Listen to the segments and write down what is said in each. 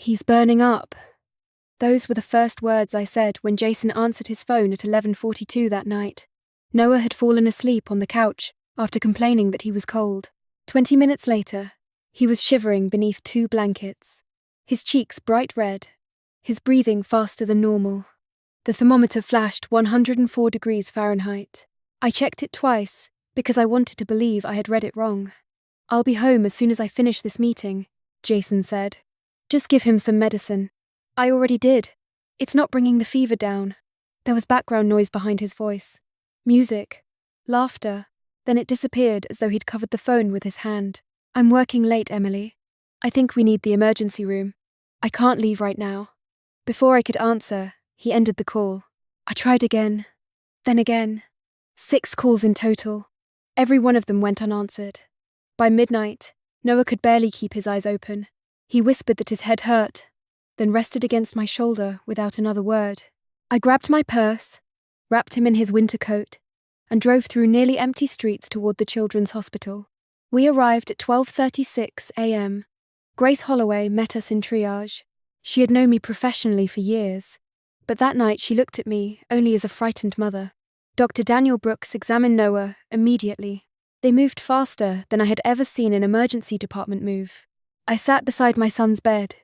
He's burning up. Those were the first words I said when Jason answered his phone at 11:42 that night. Noah had fallen asleep on the couch after complaining that he was cold. 20 minutes later, he was shivering beneath 2 blankets, his cheeks bright red, his breathing faster than normal. The thermometer flashed 104 degrees Fahrenheit. I checked it twice because I wanted to believe I had read it wrong. "I'll be home as soon as I finish this meeting," Jason said. "Just give him some medicine." "I already did. It's not bringing the fever down." There was background noise behind his voice. Music. Laughter. Then it disappeared as though he'd covered the phone with his hand. "I'm working late, Emily. I think we need the emergency room. I can't leave right now." Before I could answer, he ended the call. I tried again. Then again. 6 calls in total. Every one of them went unanswered. By midnight, Noah could barely keep his eyes open. He whispered that his head hurt, then rested against my shoulder without another word. I grabbed my purse, wrapped him in his winter coat, and drove through nearly empty streets toward the children's hospital. We arrived at 12:36 a.m. Grace Holloway met us in triage. She had known me professionally for years, but that night she looked at me only as a frightened mother. Dr. Daniel Brooks examined Noah immediately. They moved faster than I had ever seen an emergency department move. I sat beside my son's bed,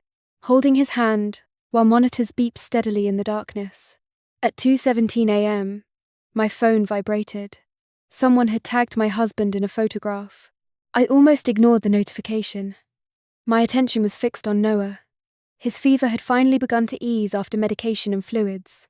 holding his hand while monitors beeped steadily in the darkness. At 2:17 a.m., my phone vibrated. Someone had tagged my husband in a photograph. I almost ignored the notification. My attention was fixed on Noah. His fever had finally begun to ease after medication and fluids,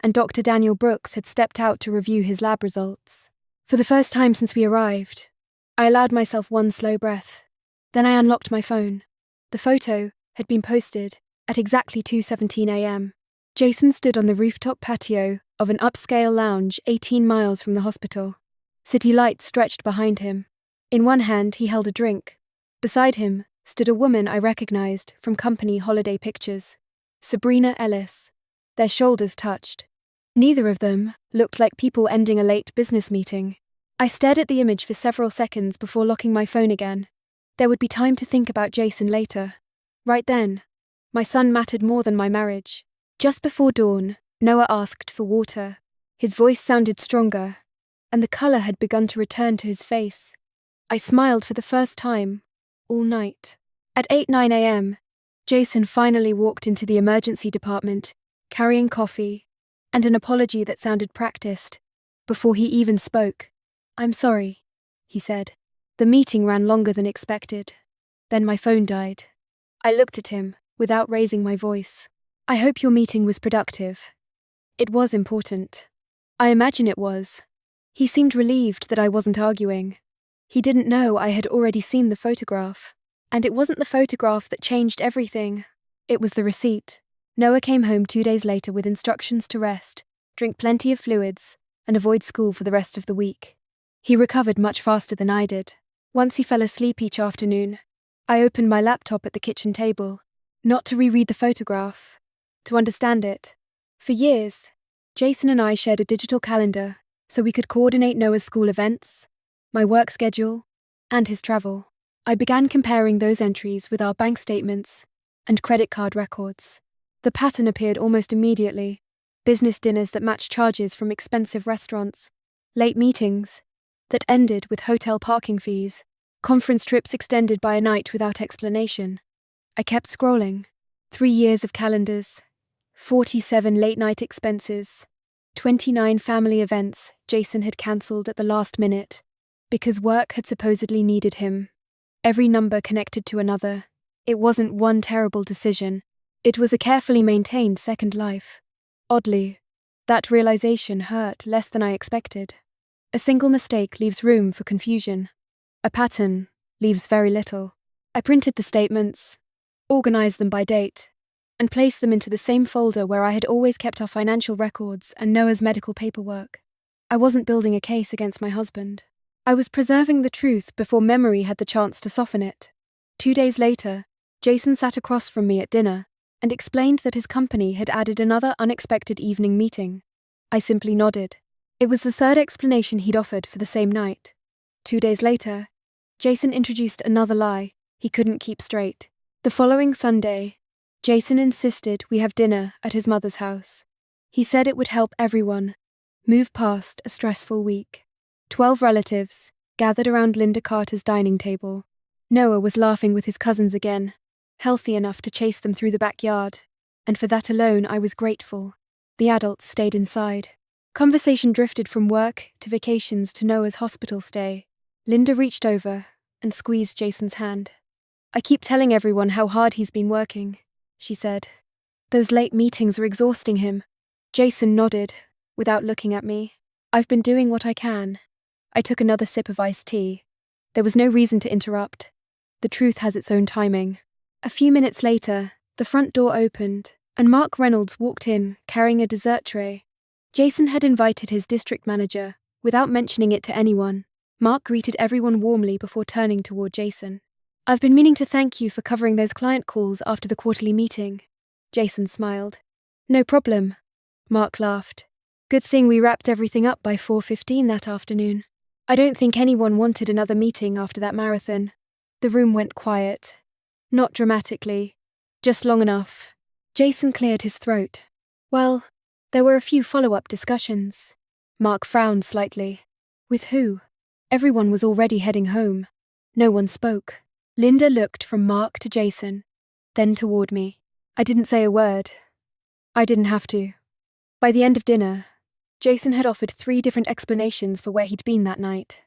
and Dr. Daniel Brooks had stepped out to review his lab results. For the first time since we arrived, I allowed myself one slow breath. Then I unlocked my phone. The photo had been posted at exactly 2:17 a.m. Jason stood on the rooftop patio of an upscale lounge 18 miles from the hospital. City lights stretched behind him. In one hand, he held a drink. Beside him stood a woman I recognized from company holiday pictures, Sabrina Ellis. Their shoulders touched. Neither of them looked like people ending a late business meeting. I stared at the image for several seconds before locking my phone again. There would be time to think about Jason later. Right then, my son mattered more than my marriage. Just before dawn, Noah asked for water. His voice sounded stronger, and the color had begun to return to his face. I smiled for the first time all night. At 8:09 a.m., Jason finally walked into the emergency department, carrying coffee and an apology that sounded practiced. Before he even spoke, "I'm sorry," he said. The meeting ran longer than expected. Then my phone died. I looked at him without raising my voice. "I hope your meeting was productive." It was important. I imagine it was. He seemed relieved that I wasn't arguing. He didn't know I had already seen the photograph. And it wasn't the photograph that changed everything. It was the receipt. Noah came home 2 days later with instructions to rest, drink plenty of fluids, and avoid school for the rest of the week. He recovered much faster than I did. Once he fell asleep each afternoon, I opened my laptop at the kitchen table, not to reread the photograph, to understand it. For years, Jason and I shared a digital calendar so we could coordinate Noah's school events, my work schedule, and his travel. I began comparing those entries with our bank statements and credit card records. The pattern appeared almost immediately. Business dinners that matched charges from expensive restaurants, late meetings that ended with hotel parking fees, conference trips extended by a night without explanation. I kept scrolling. 3 years of calendars, 47 late-night expenses, 29 family events Jason had cancelled at the last minute because work had supposedly needed him. Every number connected to another. It wasn't one terrible decision. It was a carefully maintained second life. Oddly, that realization hurt less than I expected. A single mistake leaves room for confusion. A pattern leaves very little. I printed the statements, organized them by date, and placed them into the same folder where I had always kept our financial records and Noah's medical paperwork. I wasn't building a case against my husband. I was preserving the truth before memory had the chance to soften it. 2 days later, Jason sat across from me at dinner and explained that his company had added another unexpected evening meeting. I simply nodded. It was the third explanation he'd offered for the same night. 2 days later, Jason introduced another lie he couldn't keep straight. The following Sunday, Jason insisted we have dinner at his mother's house. He said it would help everyone move past a stressful week. 12 relatives gathered around Linda Carter's dining table. Noah was laughing with his cousins again, healthy enough to chase them through the backyard, and for that alone I was grateful. The adults stayed inside. Conversation drifted from work to vacations to Noah's hospital stay. Linda reached over and squeezed Jason's hand. "I keep telling everyone how hard he's been working," she said. "Those late meetings are exhausting him." Jason nodded, without looking at me. "I've been doing what I can." I took another sip of iced tea. There was no reason to interrupt. The truth has its own timing. A few minutes later, the front door opened, and Mark Reynolds walked in, carrying a dessert tray. Jason had invited his district manager, without mentioning it to anyone. Mark greeted everyone warmly before turning toward Jason. "I've been meaning to thank you for covering those client calls after the quarterly meeting." Jason smiled. "No problem." Mark laughed. "Good thing we wrapped everything up by 4:15 that afternoon. I don't think anyone wanted another meeting after that marathon." The room went quiet. Not dramatically, just long enough. Jason cleared his throat. "Well, there were a few follow-up discussions." Mark frowned slightly. "With who?" Everyone was already heading home. No one spoke. Linda looked from Mark to Jason, then toward me. I didn't say a word. I didn't have to. By the end of dinner, Jason had offered 3 different explanations for where he'd been that night.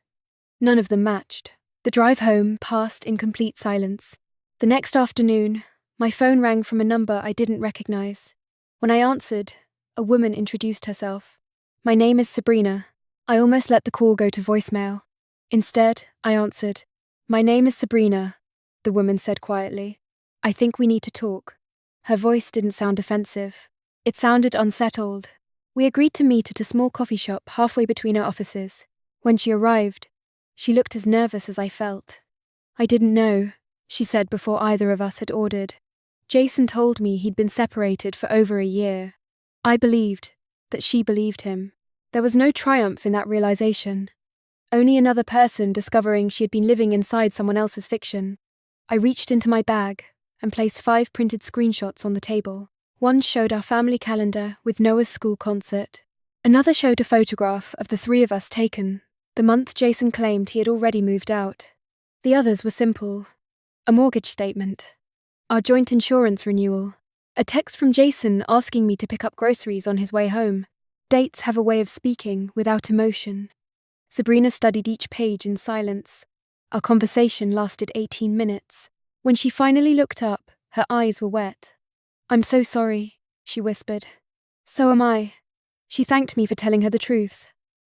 None of them matched. The drive home passed in complete silence. The next afternoon, my phone rang from a number I didn't recognize. When I answered, a woman introduced herself. "My name is Sabrina." I almost let the call go to voicemail. Instead, I answered, "My name is Sabrina," the woman said quietly. "I think we need to talk." Her voice didn't sound offensive. It sounded unsettled. We agreed to meet at a small coffee shop halfway between our offices. When she arrived, she looked as nervous as I felt. "I didn't know," she said before either of us had ordered. Jason told me he'd been separated for over a year. I believed that she believed him. There was no triumph in that realization. Only another person discovering she had been living inside someone else's fiction. I reached into my bag and placed 5 printed screenshots on the table. One showed our family calendar with Noah's school concert. Another showed a photograph of the 3 of us taken the month Jason claimed he had already moved out. The others were simple. A mortgage statement, our joint insurance renewal, a text from Jason asking me to pick up groceries on his way home. Dates have a way of speaking without emotion. Sabrina studied each page in silence. Our conversation lasted 18 minutes. When she finally looked up, her eyes were wet. "I'm so sorry," she whispered. "So am I." She thanked me for telling her the truth,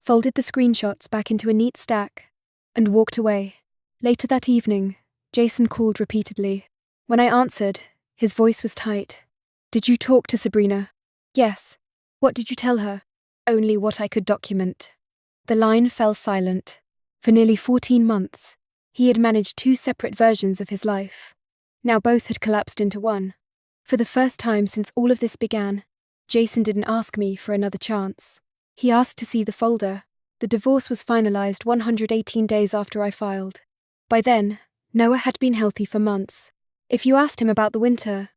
folded the screenshots back into a neat stack, and walked away. Later that evening, Jason called repeatedly. When I answered, his voice was tight. "Did you talk to Sabrina?" "Yes." "What did you tell her?" "Only what I could document." The line fell silent. For nearly 14 months, he had managed 2 separate versions of his life. Now both had collapsed into one. For the first time since all of this began, Jason didn't ask me for another chance. He asked to see the folder. The divorce was finalized 118 days after I filed. By then, Noah had been healthy for months. If you asked him about the winter,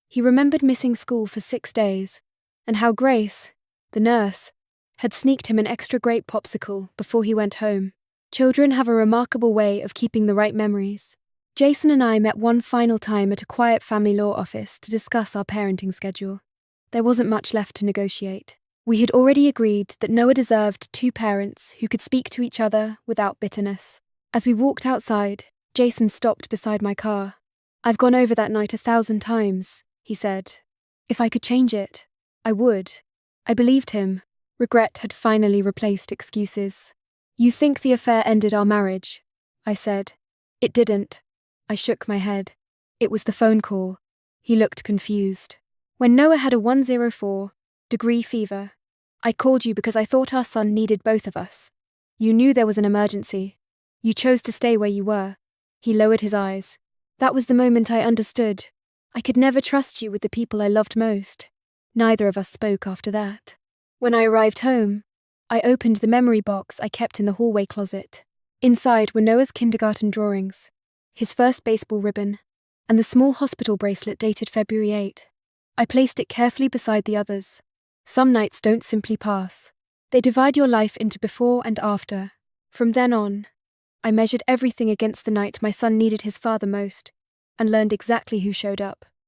he remembered missing school for 6 days, and how Grace, the nurse, had sneaked him an extra grape popsicle before he went home. Children have a remarkable way of keeping the right memories. Jason and I met one final time at a quiet family law office to discuss our parenting schedule. There wasn't much left to negotiate. We had already agreed that Noah deserved 2 parents who could speak to each other without bitterness. As we walked outside, Jason stopped beside my car. "I've gone over that night 1,000 times, he said. "If I could change it, I would." I believed him. Regret had finally replaced excuses. "You think the affair ended our marriage?" I said. "It didn't." I shook my head. "It was the phone call." He looked confused. "When Noah had a 104-degree fever, I called you because I thought our son needed both of us. You knew there was an emergency. You chose to stay where you were." He lowered his eyes. "That was the moment I understood. I could never trust you with the people I loved most." Neither of us spoke after that. When I arrived home, I opened the memory box I kept in the hallway closet. Inside were Noah's kindergarten drawings, his first baseball ribbon, and the small hospital bracelet dated February 8. I placed it carefully beside the others. Some nights don't simply pass. They divide your life into before and after. From then on, I measured everything against the night my son needed his father most, and learned exactly who showed up.